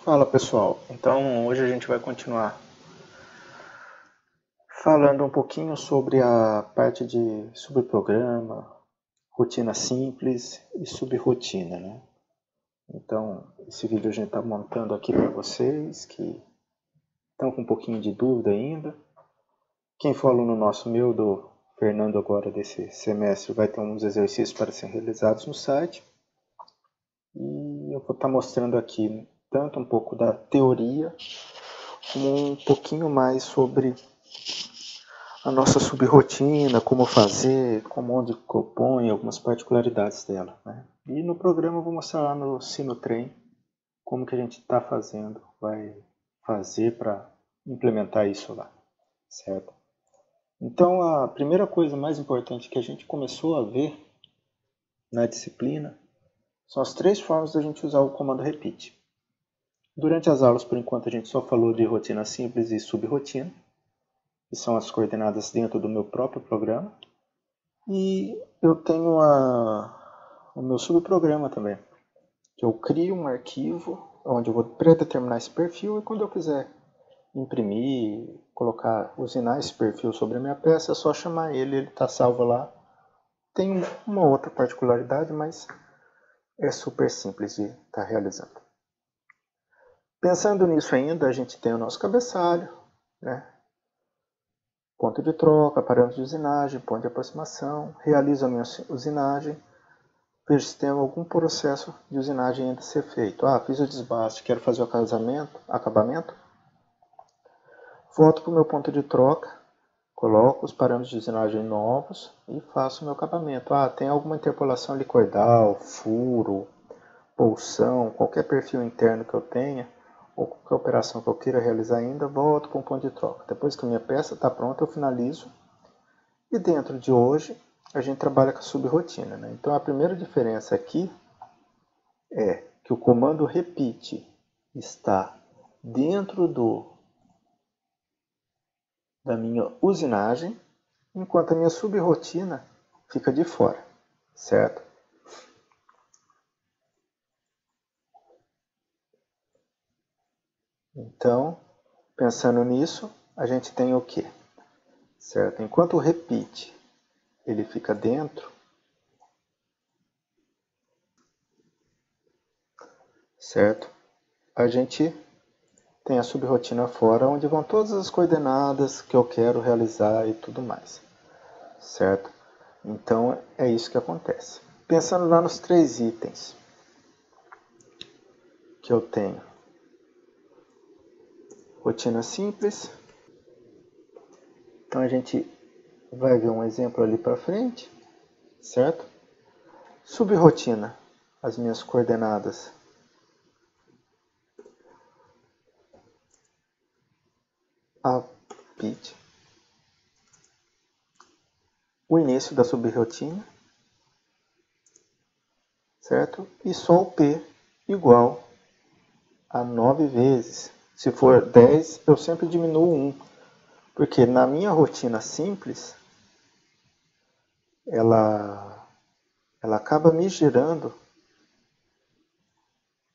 Fala pessoal, então hoje a gente vai continuar falando um pouquinho sobre a parte de subprograma, rotina simples e subrotina, né? Então esse vídeo a gente está montando aqui para vocês que estão com um pouquinho de dúvida ainda. Quem for aluno nosso, meu, do Fernando agora desse semestre, vai ter uns exercícios para serem realizados no site. E eu vou estar mostrando aqui tanto um pouco da teoria, como um pouquinho mais sobre a nossa subrotina, como fazer, como onde compõe, algumas particularidades dela, né? E no programa eu vou mostrar lá no Sinotrem como que a gente está fazendo, vai fazer para implementar isso lá, certo? Então a primeira coisa mais importante que a gente começou a ver na disciplina são as 3 formas da gente usar o comando repeat. Durante as aulas, por enquanto, a gente só falou de rotina simples e subrotina, que são as coordenadas dentro do meu próprio programa. E eu tenho o meu subprograma também, que eu crio um arquivo onde eu vou predeterminar esse perfil e quando eu quiser imprimir, usinar esse perfil sobre a minha peça, é só chamar ele está salvo lá. Tem uma outra particularidade, mas é super simples de estar realizando. Pensando nisso ainda, a gente tem o nosso cabeçalho, né? Ponto de troca, parâmetro de usinagem, ponto de aproximação, realizo a minha usinagem, vejo se tem algum processo de usinagem ainda a ser feito. Fiz o desbaste, quero fazer o acabamento. Volto para o meu ponto de troca, coloco os parâmetros de usinagem novos e faço o meu acabamento. Tem alguma interpolação helicoidal, furo, pulsão, qualquer perfil interno que eu tenha, ou qualquer operação que eu queira realizar ainda, volto para um ponto de troca. Depois que a minha peça está pronta, eu finalizo. E dentro de hoje, a gente trabalha com a subrotina, né? Então a primeira diferença aqui é que o comando repeat está dentro da minha usinagem, enquanto a minha subrotina fica de fora, certo? Então, pensando nisso, a gente tem o quê? Certo? Enquanto o repeat ele fica dentro, certo? A gente tem a subrotina fora, onde vão todas as coordenadas que eu quero realizar e tudo mais, certo? Então é isso que acontece. Pensando lá nos 3 itens que eu tenho: rotina simples. Então a gente vai ver um exemplo ali para frente, certo? Subrotina, as minhas coordenadas a repeat, o início da subrotina, certo? E só o P igual a 9 vezes. Se for 10, eu sempre diminuo 1, porque na minha rotina simples, ela acaba me gerando...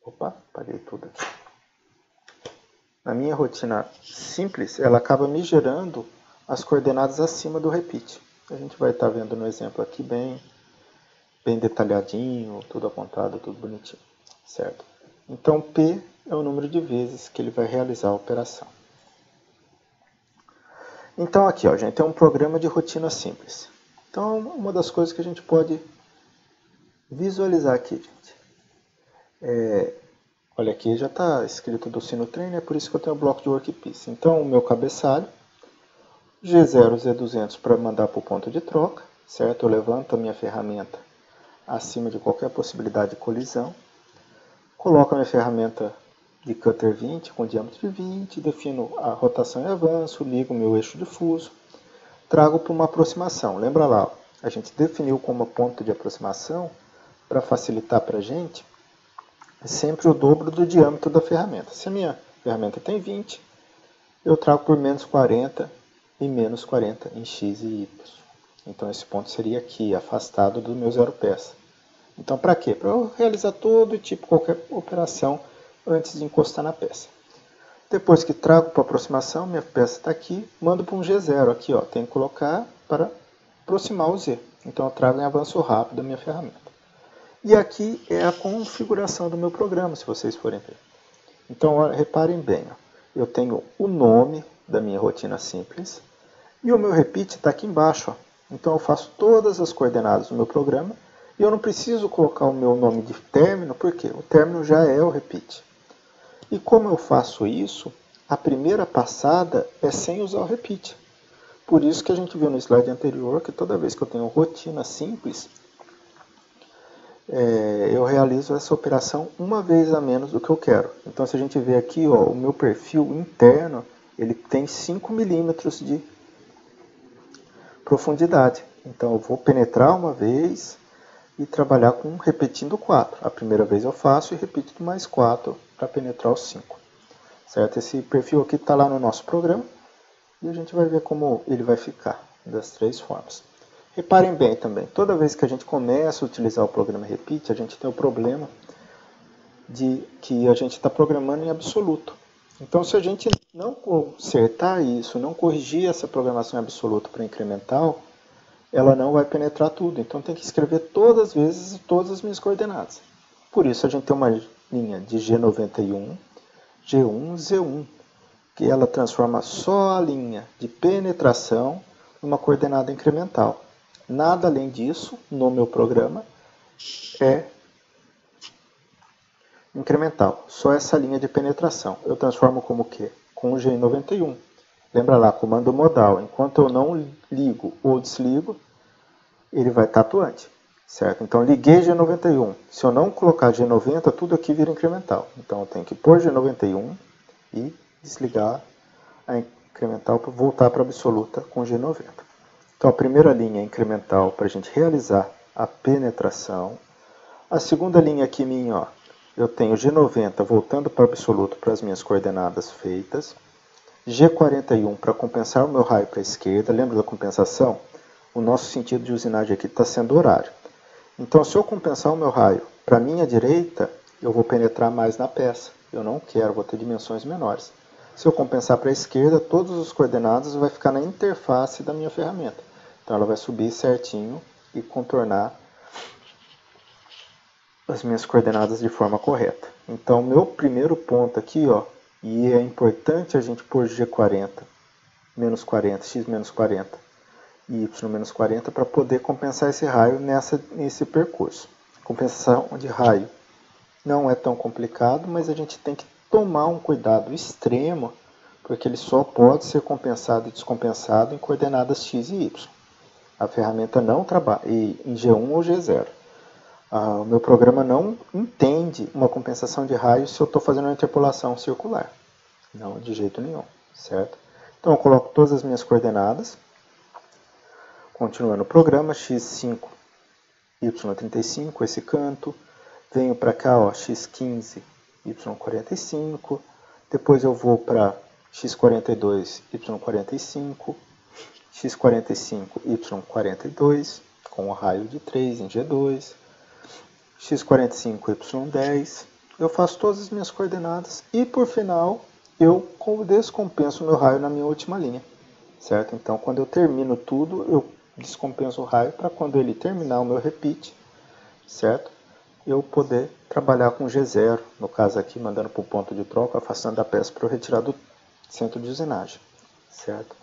Opa, parei tudo aqui. Na minha rotina simples, ela acaba me gerando as coordenadas acima do repeat. A gente vai estar vendo no exemplo aqui bem detalhadinho, tudo apontado, tudo bonitinho, certo? Então P é o número de vezes que ele vai realizar a operação. Então aqui, a gente tem um programa de rotina simples. Então uma das coisas que a gente pode visualizar aqui, gente, olha aqui, já está escrito do Sinotrem, é por isso que eu tenho o bloco de workpiece. Então o meu cabeçalho, G0, Z200 para mandar para o ponto de troca, certo? Eu levanto a minha ferramenta acima de qualquer possibilidade de colisão, coloco a minha ferramenta de cutter 20 com diâmetro de 20, defino a rotação e avanço, ligo o meu eixo difuso, trago para uma aproximação. Lembra lá, a gente definiu como ponto de aproximação, para facilitar para a gente, sempre o dobro do diâmetro da ferramenta. Se a minha ferramenta tem 20, eu trago por menos 40 e menos 40 em x e y. Então esse ponto seria aqui, afastado do meu zero peça. Então para quê? Para eu realizar todo tipo, qualquer operação, antes de encostar na peça. Depois que trago para aproximação, minha peça está aqui, mando para um G0 aqui, ó, tem que colocar para aproximar o Z. Então eu trago em avanço rápido a minha ferramenta. E aqui é a configuração do meu programa, se vocês forem ver. Então, ó, reparem bem, ó, eu tenho o nome da minha rotina simples e o meu repeat está aqui embaixo. Ó. Então eu faço todas as coordenadas do meu programa e eu não preciso colocar o meu nome de término, porque o término já é o repeat. E como eu faço isso, a primeira passada é sem usar o repeat. Por isso que a gente viu no slide anterior que toda vez que eu tenho rotina simples, eu realizo essa operação uma vez a menos do que eu quero. Então se a gente vê aqui, ó, o meu perfil interno, ele tem 5 milímetros de profundidade. Então eu vou penetrar uma vez e trabalhar repetindo 4. A primeira vez eu faço e repito mais 4 para penetrar os 5. Certo? Esse perfil aqui está lá no nosso programa e a gente vai ver como ele vai ficar das 3 formas. Reparem bem também, toda vez que a gente começa a utilizar o programa Repeat, a gente tem o problema de que a gente está programando em absoluto. Então se a gente não consertar isso, não corrigir essa programação em absoluto para incremental, ela não vai penetrar tudo. Então tem que escrever todas as vezes todas as minhas coordenadas. Por isso a gente tem uma linha de G91, G1, Z1, que ela transforma só a linha de penetração numa coordenada incremental. Nada além disso, no meu programa, é incremental. Só essa linha de penetração. Eu transformo como o quê? Com o G91. Lembra lá, comando modal. Enquanto eu não ligo ou desligo, ele vai estar atuante. Certo? Então, liguei G91. Se eu não colocar G90, tudo aqui vira incremental. Então, eu tenho que pôr G91 e desligar a incremental para voltar para a absoluta com G90. Então, a primeira linha é incremental para a gente realizar a penetração. A segunda linha aqui minha, ó, eu tenho G90 voltando para o absoluto para as minhas coordenadas feitas. G41 para compensar o meu raio para a esquerda. Lembra da compensação? O nosso sentido de usinagem aqui está sendo horário. Então, se eu compensar o meu raio para a minha direita, eu vou penetrar mais na peça. Eu não quero, vou ter dimensões menores. Se eu compensar para a esquerda, todas as coordenadas vai ficar na interface da minha ferramenta. Então ela vai subir certinho e contornar as minhas coordenadas de forma correta. Então meu primeiro ponto aqui, ó, e é importante a gente pôr G40, menos 40, X menos 40 e Y menos 40 para poder compensar esse raio nesse percurso. Compensação de raio não é tão complicado, mas a gente tem que tomar um cuidado extremo, porque ele só pode ser compensado e descompensado em coordenadas X e Y. A ferramenta não trabalha em G1 ou G0. O meu programa não entende uma compensação de raio se eu estou fazendo uma interpolação circular. Não, de jeito nenhum, certo? Então eu coloco todas as minhas coordenadas, continuando o programa, x5, y35, esse canto, venho para cá, ó, x15, y45, depois eu vou para x42, y45, x45, y42, com o raio de 3 em G2, x45, y10, eu faço todas as minhas coordenadas e por final eu descompenso o meu raio na minha última linha, certo? Então quando eu termino tudo, eu descompenso o raio para quando ele terminar o meu repeat, certo? Eu poder trabalhar com G0, no caso aqui mandando para o ponto de troca, afastando a peça para eu retirar do centro de usinagem, certo?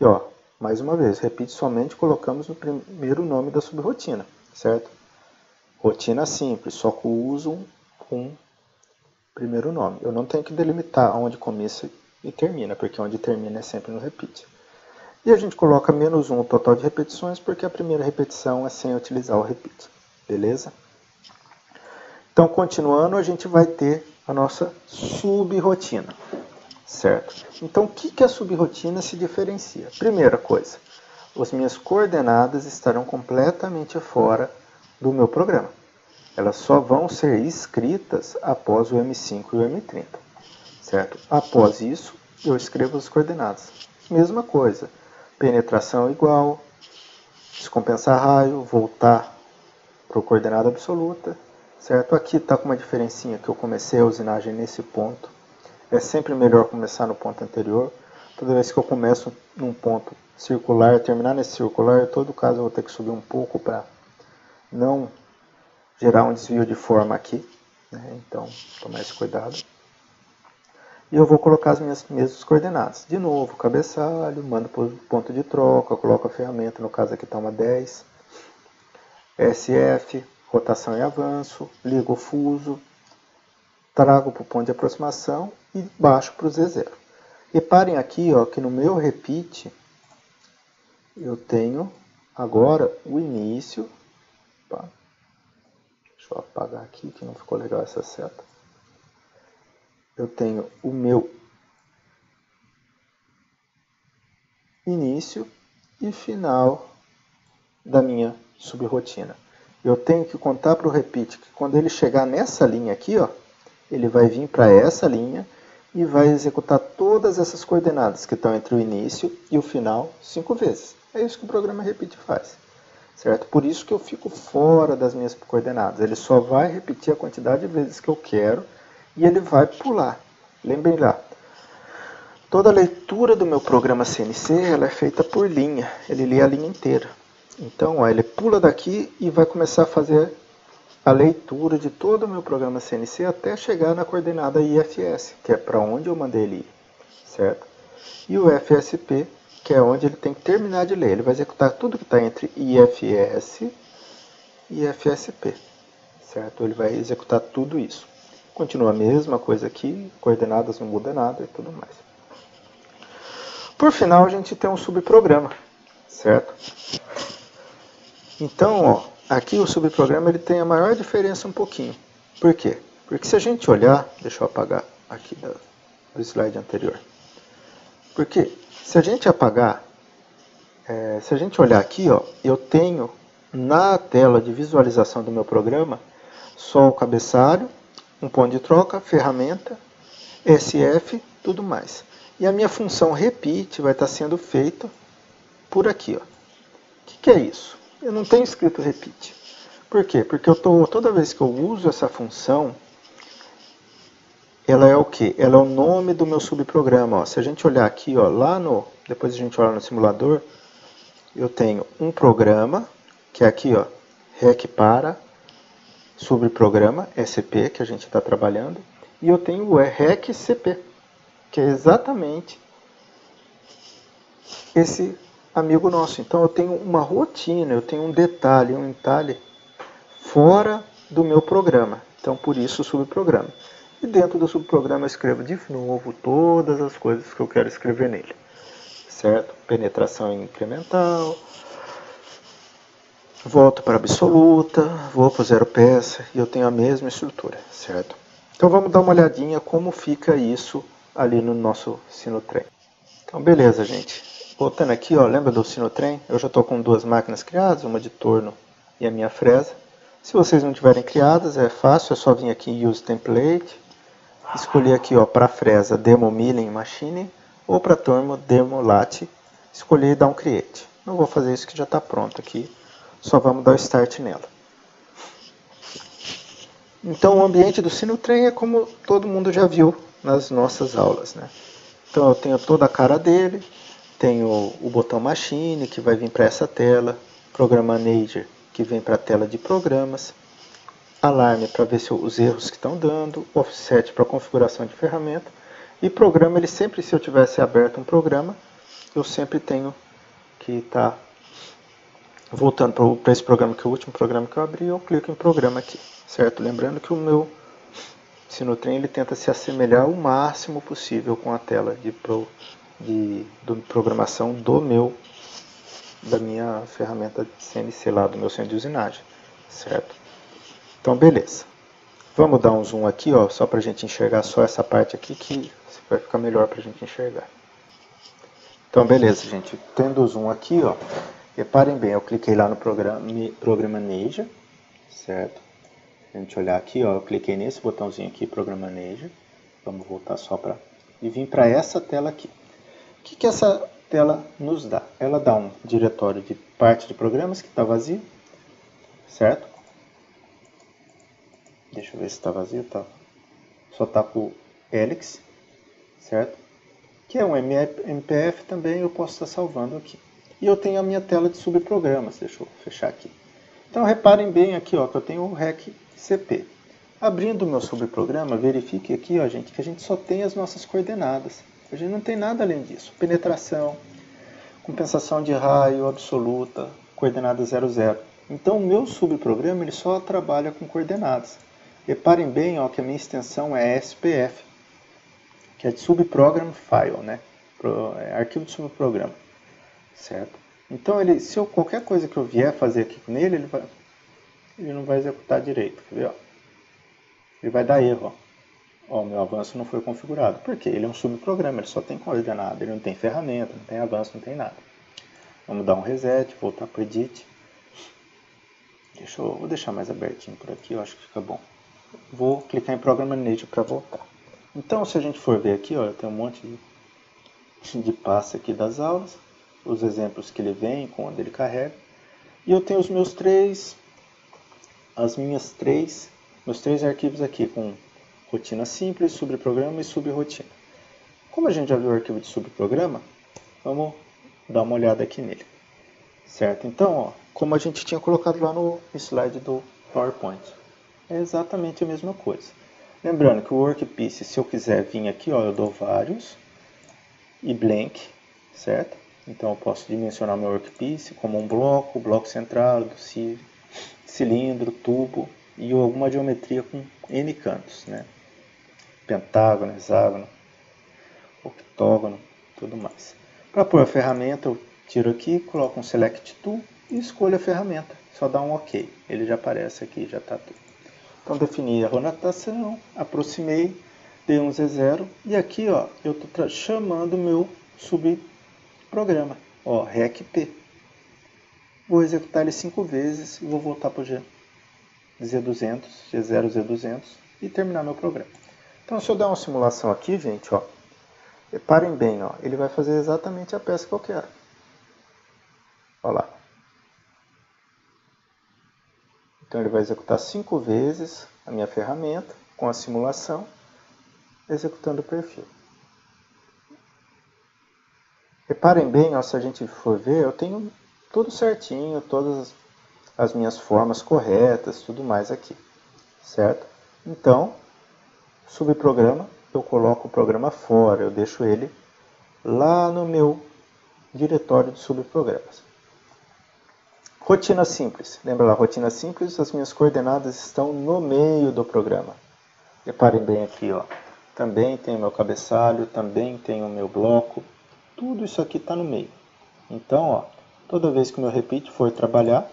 E ó, mais uma vez, repite somente, colocamos o primeiro nome da subrotina, certo? Rotina simples, só que uso um primeiro nome. Eu não tenho que delimitar onde começa e termina, porque onde termina é sempre no repeat. E a gente coloca menos 1 o total de repetições, porque a primeira repetição é sem utilizar o repeat, beleza? Então, continuando, a gente vai ter a nossa subrotina. Certo? Então, o que a subrotina se diferencia? Primeira coisa, as minhas coordenadas estarão completamente fora do meu programa. Elas só vão ser escritas após o M5 e o M30. Certo? Após isso, eu escrevo as coordenadas. Mesma coisa, penetração igual, descompensar raio, voltar para a coordenada absoluta certo? Aqui está com uma diferencinha que eu comecei a usinagem nesse ponto. É sempre melhor começar no ponto anterior. Toda vez que eu começo num ponto circular, terminar nesse circular, em todo caso eu vou ter que subir um pouco para não gerar um desvio de forma aqui, né? Então, tomar esse cuidado. E eu vou colocar as minhas mesmas coordenadas. De novo, cabeçalho, mando para o ponto de troca, coloco a ferramenta, no caso aqui está uma 10. SF, rotação e avanço, ligo o fuso, trago para o ponto de aproximação e baixo para o Z0. Reparem aqui ó, que no meu repeat, eu tenho agora o início. Opa, deixa eu apagar aqui que não ficou legal essa seta. Eu tenho o meu início e final da minha subrotina. Eu tenho que contar para o repeat que quando ele chegar nessa linha aqui, ó, ele vai vir para essa linha e vai executar todas essas coordenadas que estão entre o início e o final 5 vezes. É isso que o programa repeat faz, certo? Por isso que eu fico fora das minhas coordenadas. Ele só vai repetir a quantidade de vezes que eu quero e ele vai pular. Lembrem lá, toda a leitura do meu programa CNC ela é feita por linha. Ele lê a linha inteira. Então, ó, ele pula daqui e vai começar a fazer a leitura de todo o meu programa CNC até chegar na coordenada IFS, que é para onde eu mandei ele ir, certo? E o FSP, que é onde ele tem que terminar de ler. Ele vai executar tudo que está entre IFS e FSP, certo? Ele vai executar tudo isso. Continua a mesma coisa aqui, coordenadas não muda nada e tudo mais. Por final, a gente tem um subprograma, certo? Então, ó, aqui o subprograma ele tem a maior diferença um pouquinho. Por quê? Porque se a gente olhar, deixa eu apagar aqui do slide anterior. Porque se a gente apagar, se a gente olhar aqui, ó, eu tenho na tela de visualização do meu programa só o cabeçalho, um ponto de troca, ferramenta, SF, tudo mais. E a minha função repeat vai estar sendo feita por aqui, ó. O que é isso? Eu não tenho escrito repeat. Por quê? Porque toda vez que eu uso essa função, ela é o quê? Ela é o nome do meu subprograma. Ó. Se a gente olhar aqui, ó, depois a gente olha no simulador, eu tenho um programa, que é aqui, ó, rec para subprograma, SP, que a gente está trabalhando, e eu tenho o rec CP, que é exatamente esse amigo nosso. Então eu tenho uma rotina, eu tenho um detalhe, um entalhe fora do meu programa. Então por isso o subprograma. E dentro do subprograma eu escrevo de novo todas as coisas que eu quero escrever nele. Certo? Penetração incremental. Volto para absoluta, vou para zero peça e eu tenho a mesma estrutura, certo? Então vamos dar uma olhadinha como fica isso ali no nosso Sinotrem. Então beleza, gente. Voltando aqui, ó, lembra do Sinotrem? Eu já estou com duas máquinas criadas, uma de torno e a minha fresa. Se vocês não tiverem criadas, é fácil, é só vir aqui em Use Template, escolher aqui para a fresa Demo Milling Machine ou para torno Demo Lat, escolher e dar um Create. Não vou fazer isso que já está pronto aqui, só vamos dar o Start nela. Então o ambiente do Sinotrem é como todo mundo já viu nas nossas aulas, né? Então eu tenho toda a cara dele, tenho o botão Machine, que vai vir para essa tela, Program Manager, que vem para a tela de programas, alarme para ver os erros que estão dando, offset para configuração de ferramenta, e programa, ele sempre, se eu tivesse aberto um programa, eu sempre tenho que estar voltando para esse programa, que é o último programa que eu abri, eu clico em programa aqui, certo? Lembrando que o meu Sinotrem ele tenta se assemelhar o máximo possível com a tela de programação da minha ferramenta de CNC lá, do meu centro de usinagem, certo? Então beleza, vamos dar um zoom aqui, ó, só para a gente enxergar só essa parte aqui que vai ficar melhor para a gente enxergar. Então beleza, gente, tendo o zoom aqui, ó, reparem bem, eu cliquei lá no Program Manager, certo? Se a gente olhar aqui, ó, eu cliquei nesse botãozinho aqui, Program Manager, vamos voltar só para e vim para essa tela aqui. O que essa tela nos dá? Ela dá um diretório de parte de programas que está vazio, certo? Deixa eu ver se está vazio, tá? Só tá com Helix, certo? Que é um MPF também, eu posso estar salvando aqui. E eu tenho a minha tela de subprogramas, deixa eu fechar aqui. Então reparem bem aqui, ó, que eu tenho o REC CP. Abrindo o meu subprograma, verifique aqui, ó, gente, que a gente só tem as nossas coordenadas. A gente não tem nada além disso. Penetração, compensação de raio absoluta, coordenada 00. Então o meu subprograma ele só trabalha com coordenadas. Reparem bem, ó, que a minha extensão é SPF, que é de Subprogram File, né? Arquivo de subprograma, certo? Então se qualquer coisa que eu vier fazer aqui nele, ele não vai executar direito, quer ver? Ó? Ele vai dar erro, ó. Ó, meu avanço não foi configurado. Por quê? Ele é um subprograma, ele só tem coordenada, ele não tem ferramenta, não tem avanço, não tem nada. Vamos dar um reset, voltar para o edit. Vou deixar mais abertinho por aqui, eu acho que fica bom. Vou clicar em Program Manager para voltar. Então, se a gente for ver aqui, ó, eu tenho um monte de pasta aqui das aulas, os exemplos que ele vem, quando ele carrega, e eu tenho meus três arquivos aqui, com rotina simples, subprograma e subrotina. Como a gente já viu o arquivo de subprograma, vamos dar uma olhada aqui nele. Certo? Então, ó, como a gente tinha colocado lá no slide do PowerPoint, é exatamente a mesma coisa. Lembrando que o workpiece, se eu quiser vir aqui, ó, eu dou vários e blank, certo? Então eu posso dimensionar meu workpiece como um bloco centrado, cilindro, tubo e alguma geometria com N cantos, né? Pentágono, hexágono, octógono, tudo mais. Para pôr a ferramenta, eu tiro aqui, coloco um Select Tool e escolho a ferramenta. Só dá um OK. Ele já aparece aqui, já está tudo. Então defini a rotação, aproximei, dei um Z0 e aqui, ó, eu estou chamando o meu subprograma, ó, RECP. Vou executar ele 5 vezes e vou voltar para o Z200, G0, Z200 e terminar meu programa. Então se eu der uma simulação aqui, gente, ó, reparem bem, ó, ele vai fazer exatamente a peça que eu quero. Olha lá. Então ele vai executar 5 vezes a minha ferramenta com a simulação, executando o perfil. Reparem bem, ó, se a gente for ver, eu tenho tudo certinho, todas as minhas formas corretas, tudo mais aqui, certo? Então, subprograma, eu coloco o programa fora, eu deixo ele lá no meu diretório de subprogramas. Rotina simples. Lembra lá, rotina simples, as minhas coordenadas estão no meio do programa. Reparem bem aqui, ó. Também tem o meu cabeçalho, também tem o meu bloco. Tudo isso aqui está no meio. Então, ó, toda vez que o meu repeat for trabalhar,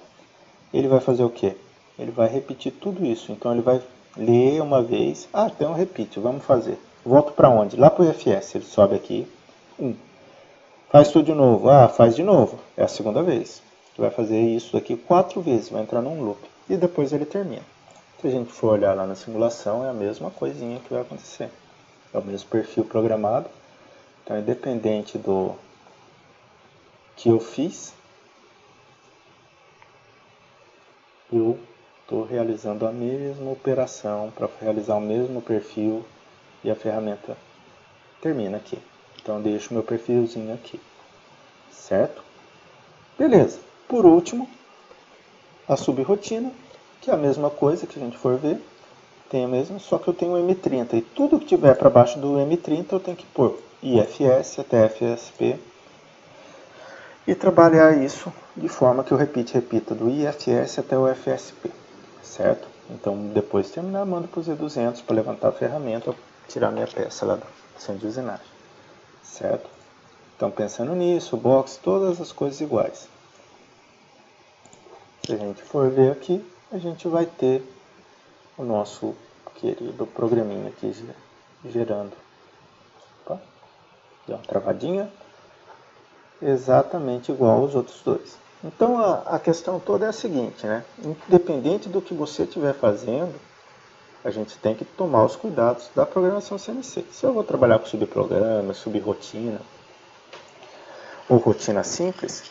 ele vai fazer o quê? Ele vai repetir tudo isso. Então, ele vai ler uma vez. Ah, tem um repeat, vamos fazer. Volto para onde? Lá para o IFS. Ele sobe aqui. Faz tudo de novo. Ah, faz de novo. É a segunda vez. Vai fazer isso aqui 4 vezes, vai entrar num loop. E depois ele termina. Se a gente for olhar lá na simulação, é a mesma coisinha que vai acontecer. É o mesmo perfil programado. Então, independente do que eu fiz, eu estou realizando a mesma operação para realizar o mesmo perfil e a ferramenta termina aqui. Então, eu deixo meu perfilzinho aqui. Certo? Beleza. Por último, a subrotina, que é a mesma coisa que a gente for ver, tem a mesma, só que eu tenho o M30, e tudo que tiver para baixo do M30 eu tenho que pôr IFS até FSP, e trabalhar isso de forma que o repeat repita do IFS até o FSP, certo? Então, depois de terminar, mando para o Z200 para levantar a ferramenta, tirar minha peça lá do centro de usinagem, certo? Então, pensando nisso, box, todas as coisas iguais. Se a gente for ver aqui, a gente vai ter o nosso querido programinha aqui gerando. Opa, deu uma travadinha. Exatamente igual aos outros dois. Então a questão toda é a seguinte, né? Independente do que você estiver fazendo, a gente tem que tomar os cuidados da programação CNC. Se eu vou trabalhar com subprograma, subrotina ou rotina simples,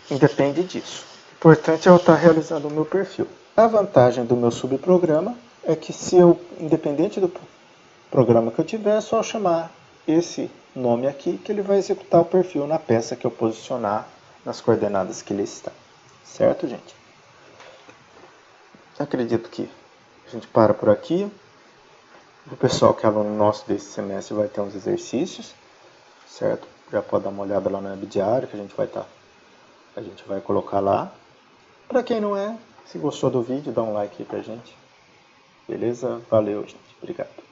independe disso. O importante é eu estar realizando o meu perfil. A vantagem do meu subprograma é que se eu, independente do programa que eu tiver, é só chamar esse nome aqui que ele vai executar o perfil na peça que eu posicionar nas coordenadas que ele está. Certo, gente? Acredito que a gente para por aqui. O pessoal que é aluno nosso desse semestre vai ter uns exercícios, certo? Já pode dar uma olhada lá no webdiário que a gente vai colocar lá. Para quem não é, se gostou do vídeo, dá um like aí pra gente. Beleza? Valeu, gente. Obrigado.